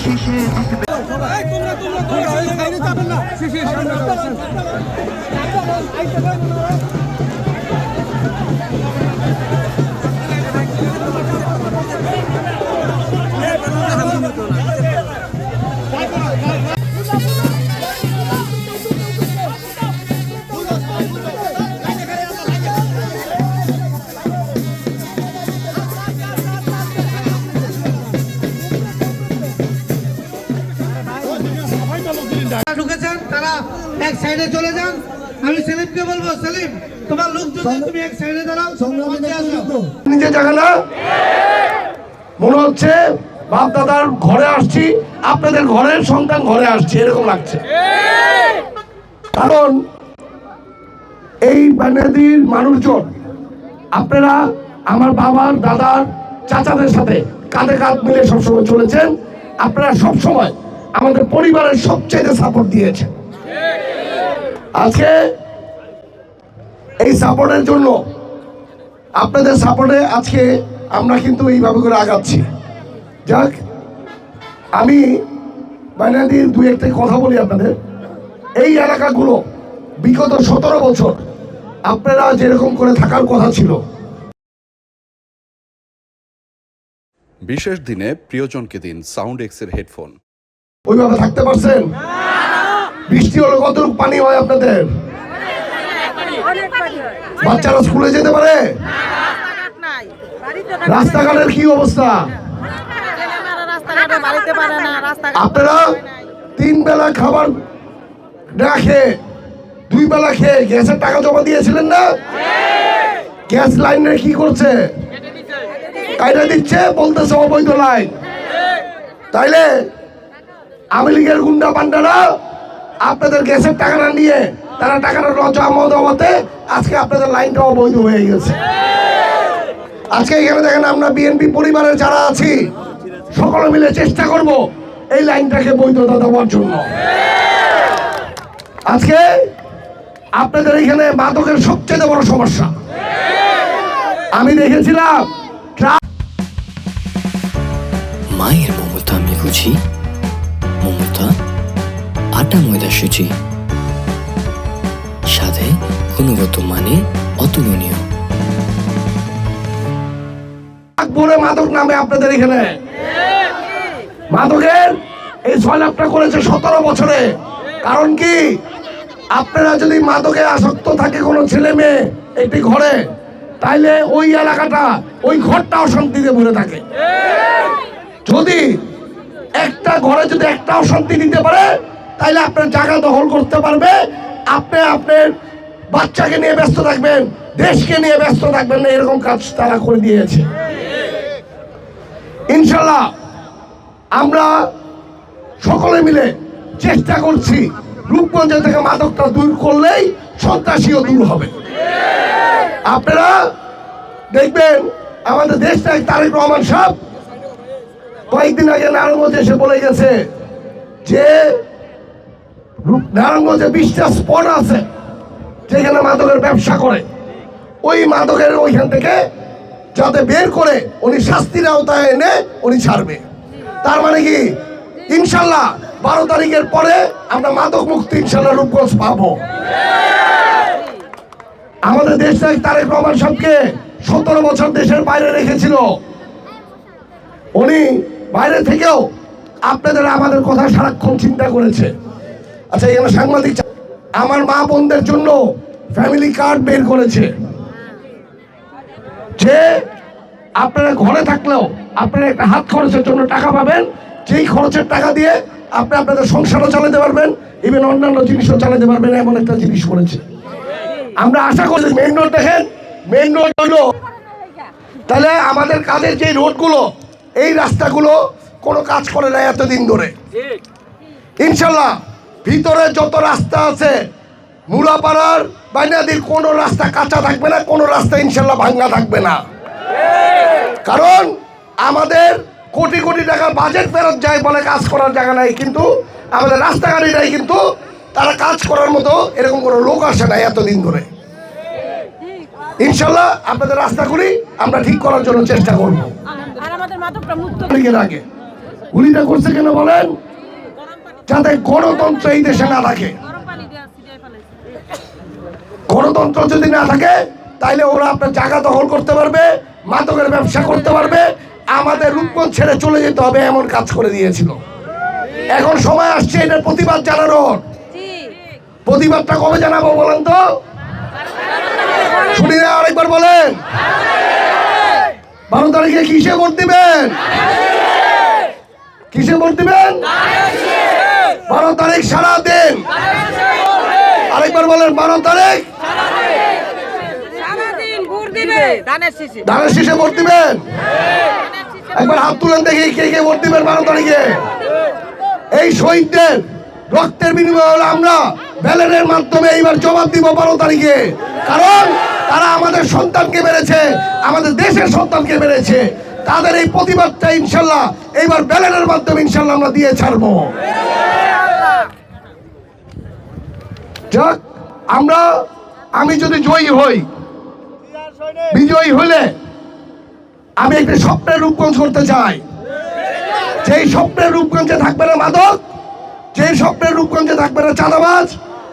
শীষে জিতবে। ঢুকেছেন তারা এক সাইডে চলে যান। আমি সেলিমকে বলবো, সেলিম তোমার লোক যদি তুমি এক সাইডে দাঁড়াও। নিজে জায়গা না মনে হচ্ছে বাপ দাদার ঘরে আসছি, আপনাদের ঘরের সন্তান ঘরে আসছে এরকম লাগছে। কারণ এই বানাদির মানুষজন আপনারা আমার বাবার দাদার চাচাদের সাথে কাঁধে কাঁধ মিলে সবসময় চলেছেন। আপনারা সবসময় আমাদের পরিবারের সবচেয়ে সাপোর্ট দিয়েছেন। আজকে এই সাপোর্টের জন্য আপনাদের সাপোর্টে আজকে আমরা কিন্তু এইভাবে করে আগাচ্ছি। যাক, আমি বানাদির দুই একটা কথা বলি আপনাদের। এই এলাকাগুলো বিগত 17 বছর আপনারা যেরকম করে থাকার কথা ছিল, বিশেষ দিনে প্রিয়জনকে দিন সাউন্ড এক্সের হেডফোন। ওইভাবে থাকতে পারছেন? বৃষ্টি হলে কতটুকু পানি হয় আপনাদের? বাচ্চারা স্কুলে যেতে পারে? রাস্তাঘাটের কি অবস্থা? আপনারা 3 বেলা খাবার না খেয়ে 2 বেলা খেয়ে গ্যাসের টাকা জমা দিয়েছিলেন না? গ্যাস লাইনে কি করছে? কাইরা দিচ্ছে, বলতেছে অবৈধ লাইন। তাইলে আওয়ামী লীগের গুন্ডা পান্ডারা আপনাদের গ্যাসের টাকা না নিয়ে তারা টাকাটা জমা দেওয়াতে আজকে আপনাদের লাইনটা অবৈধ হয়ে গেছে। আজকে এখানে দেখেন আমরা বিএনপি পরিবারের যারা আছি সকলে মিলে চেষ্টা করব এই লাইনটাকে বৈধতা দেওয়ার জন্য। আজকে আপনাদের এখানে মাদকের সবচেয়ে বড় সমস্যা আমি দেখেছিলাম। মায়ের মমতা আমি বুঝি, মমতা আটা ময়দা সুজি, সাথে গুণগত মানে অতুলনীয়। মাদক নামে আপনাদের এখানে মাদকের এই 6 লাখটা করেছে 17 বছরে। কারণ কি? আপনারা যদি মাদকে আসক্ত থাকে কোনো ছেলে মেয়ে একটি ঘরে, তাইলে ওই এলাকাটা ওই ঘরটা অশান্তিতে ভরে থাকে। যদি একটা ঘরে যদি একটা অশান্তি দিতে পারে তাইলে আপনার জায়গা দখল করতে পারবে। আপনি আপনার বাচ্চাকে নিয়ে ব্যস্ত থাকবেন, দেশকে নিয়ে ব্যস্ত থাকবেন না, এরকম কাজ তারা করে দিয়েছে। ইনশাল্লাহ আমরা সকলে মিলে চেষ্টা করছি রূপগঞ্জ থেকে মাদকটা দূর করলেই সন্ত্রাসীও দূর হবে। আপনারা দেখবেন আমাদের দেশটা তারেক রহমান সাহেব কয়েকদিন আগে নারায়ণগঞ্জে এসে বলে গেছে যে নারায়ণগঞ্জে 20টা স্পট আছে যেখানে মাদকের ব্যবসা করে। ওই মাদকের ওইখান থেকে যাতে বের করে উনি শাস্তির আওতায় এনে উনি ছাড়বে। তার মানে কি ইনশাল্লাহ 12 তারিখের পরে আমরা মাদক মুক্তি ইনশাল্লাহ রূপগঞ্জ পাবো। আমাদের দেশটা তারেক রহমান সাহেবকে 17 বছর দেশের বাইরে রেখেছিল। উনি বাইরে থেকেও আপনাদের আমাদের কথা সারাক্ষণ চিন্তা করেছে। আচ্ছা, এখানে সাংবাদিক আমার মা বোনদের জন্য ফ্যামিলি কার্ড বের করেছে যে আপনারা ঘরে থাকলেও আপনারা একটা হাত খরচের জন্য টাকা পাবেন, যেই খরচের টাকা দিয়ে আপনি আপনাদের সংসারও চালাতে পারবেন, ইভেন অন্যান্য জিনিসও চালাতে পারবেন, এমন একটা জিনিস করেছে। আমরা আশা করি মেইন রোড দেখেন, মেইন রোড হলো তাহলে আমাদের কাজের যে রোডগুলো এই রাস্তাগুলো কোনো কাজ করে না এতদিন ধরে। ইনশাল্লাহ ভিতরে যত রাস্তা আছে মুলাপাড়ার বাইনাদির কোনো রাস্তা কাঁচা থাকবে না, কোনো রাস্তা ইনশাল্লাহ ভাঙ্গা থাকবে না। কারণ আমাদের কোটি কোটি টাকা বাজেট ফেরত যায় বলে কাজ করার জায়গা নাই, কিন্তু আমাদের রাস্তাঘাটই কিন্তু তারা কাজ করার মতো এরকম কোনো লোক আসে না এতদিন ধরে। ইনশাল্লাহ আপনাদের রাস্তাগুলি আমরা ঠিক করার জন্য চেষ্টা করব। আগে গুলিটা করছে কেন বলেন? যাতে গণতন্ত্র এই দেশে না থাকে। গণতন্ত্র যদি না থাকে তাইলে ওরা আপনার জায়গা দখল করতে পারবে, মাদকের ব্যবসা করতে পারবে, আমাদের রূপগঞ্জ ছেড়ে চলে যেতে হবে, এমন কাজ করে দিয়েছিল। এখন সময় আসছে এটার প্রতিবাদ জানানোর। প্রতিবাদটা কবে জানাবো বলেন তো? শুনি না, আরেকবার বলেন। 12 তারিখে কিসে ভোট দিবেন? কিসে ভোট দিবেন? 12 তারিখ সারা দিন। আরেকবার বলেন, 12 তারিখ ধানের শীষে ভোট দিবেন। একবার হাত তুলেন দেখি কে কে ভোট দিবেন 12 তারিখে। এই শহীদদের রক্তের বিনিময়ে হলে আমরা ব্যালটের মাধ্যমে এইবার জবাব দিব 12 তারিখে। কারণ তারা আমাদের সন্তানকে মেরেছে, আমাদের দেশের সন্তানকে মেরেছে। তাদের এই প্রতিবাদটা ইনশাল্লাহ এইবার ব্যালটের মাধ্যমে ইনশাল্লাহ আমরা দিয়ে ছাড়বো। যাক, আমি যদি জয়ী হই, বিজয়ী হলে আমি একটা স্বপ্নের রূপগঞ্জ করতে চাই। যেই স্বপ্নের রূপগঞ্জে থাকবে না মাদক, যে স্বপ্নের রূপগঞ্জে থাকবে না চাঁদাবাজ,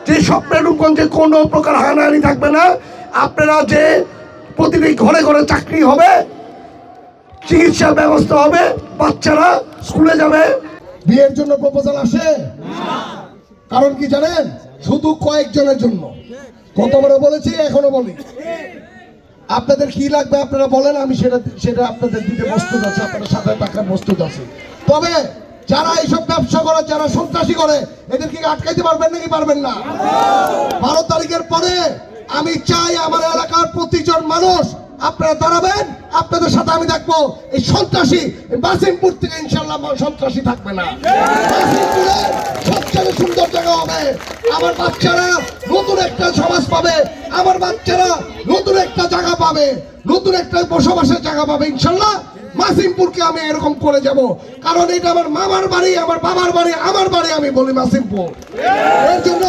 যে স্বপ্নের রূপগঞ্জে কোনো প্রকার হানাহানি থাকবে না। আপনারা যে প্রতিটি ঘরে ঘরে চাকরি হবে, চিকিৎসা ব্যবস্থা হবে, বাচ্চারা স্কুলে যাবে। বিয়ের জন্য প্রপোজাল আসে, কারণ কি জানেন? শুধু কয়েকজনের জন্য। কতবারও বলেছি, এখনো বলি। আপনাদের কি লাগবে আপনারা বলেন, আমি সেটা আপনাদের দিতে প্রস্তুত আছি, আপনাদের সাথে থাকার প্রস্তুত আছি। তবে যারা এইসব ব্যবসা করে, যারা সন্ত্রাসী করে, এদেরকে আটকাইতে পারবেন নাকি পারবেন না? 12 তারিখের পরে আমি চাই আমার এলাকার প্রতিজন মানুষ আপনারা দাঁড়াবেন, আপনাদের সাথে আমি দেখবো। এই সন্ত্রাসী বাসিমপুর থেকে ইনশাল্লাহ সন্ত্রাসী থাকবে না। বাসিমপুরে সবচেয়ে সুন্দর জায়গা হবে। আমার বাচ্চারা নতুন একটা সমাজ পাবে, আমার বাচ্চারা নতুন একটা জায়গা পাবে, নতুন একটা বসবাসের জায়গা পাবে ইনশাল্লাহ। মাসিমপুরকে আমি এরকম করে যাব, কারণ এটা আমার মামার বাড়ি, আমার বাবার বাড়ি, আমার বাড়ি, আমি বলি মাসিমপুর। এর জন্য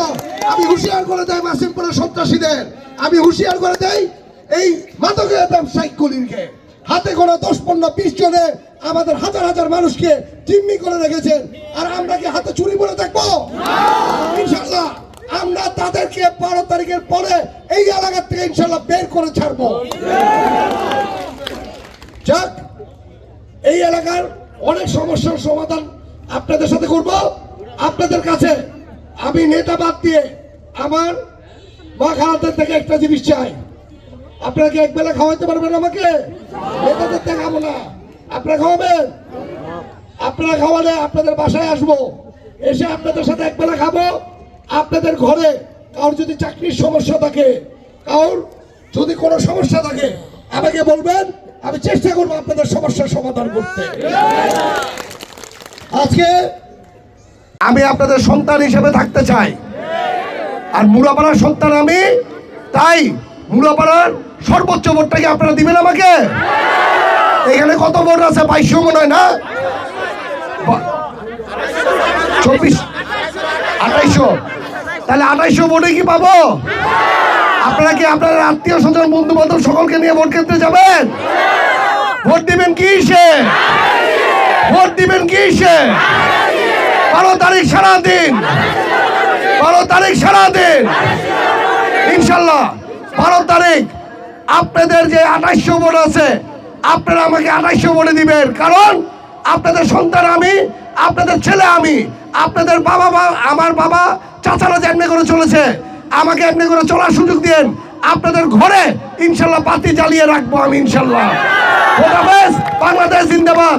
আমি হুঁশিয়ার করে দেই মাসিমপুরের সন্ত্রাসীদের, আমি হুঁশিয়ার করে দেই এই মাদকের ব্যবসায়িকগুলিকে। হাতে গোনা 10, 15, 20 জনে আমাদের হাজার হাজার মানুষকে জিম্মি করে রেখেছেন, আর আমরা কি হাতে চুরি করে দেখবো? ইনশাল্লাহ আমরা তাদেরকে 12 তারিখের পরে এই এলাকা থেকে ইনশাল্লাহ বের করে ছাড়বো। যাক, এই এলাকার অনেক সমস্যার সমাধান আপনাদের সাথে করব। আপনাদের কাছে আমি নেতা বাদ দিয়ে আমার মা খালাদের থেকে একটা জিনিস চাই। আপনারা কি একবেলা খাওয়াইতে পারবেন আমাকে? নেতাদের দেখাবো না, আপনারা খাওয়াবেন। আপনারা খাওয়ালে আপনাদের বাসায় আসবো, এসে আপনাদের সাথে একবেলা খাবো। আপনাদের ঘরে কারোর যদি চাকরির সমস্যা থাকে, কারোর যদি কোনো সমস্যা থাকে, আমাকে বলবেন, আমি চেষ্টা করবো আপনাদের সমস্যার সমাধান করতে। আজকে আমি আপনাদের সন্তান হিসেবে থাকতে চাই, আর মুরাপাড়ার সন্তান আমি, তাই মুরাপাড়ার সর্বোচ্চ ভোটটাকে আপনারা দিবেন আমাকে। এখানে কত ভোট আছে? 2200 মনে হয় না, 24, 2800। তাহলে 2800 ভোটে কি পাবো? আপনারা কি আপনার আত্মীয় স্বজন বন্ধু বান্ধব সকলকে নিয়ে ভোট কেন্দ্রে যাবেন? ভোট দিবেন কিসে? ভোট দিবেন কিসে? 12 তারিখ সারাদিন, 12 তারিখ সারাদিন ইনশাল্লাহ। 12 তারিখ আপনাদের যে 2800 ভোট আছে, আপনারা আমাকে 2800 ভোটে দিবেন। কারণ আপনাদের সন্তান আমি, আপনাদের ছেলে আমি, আপনাদের বাবা, আমার বাবা চাচারা যেমনি করে চলেছে, আমাকে এমনি করে চলার সুযোগ দিন। আপনাদের ঘরে ইনশাল্লাহ বাতি জ্বালিয়ে রাখবো আমি ইনশাল্লাহ। বাংলাদেশ জিন্দাবাদ।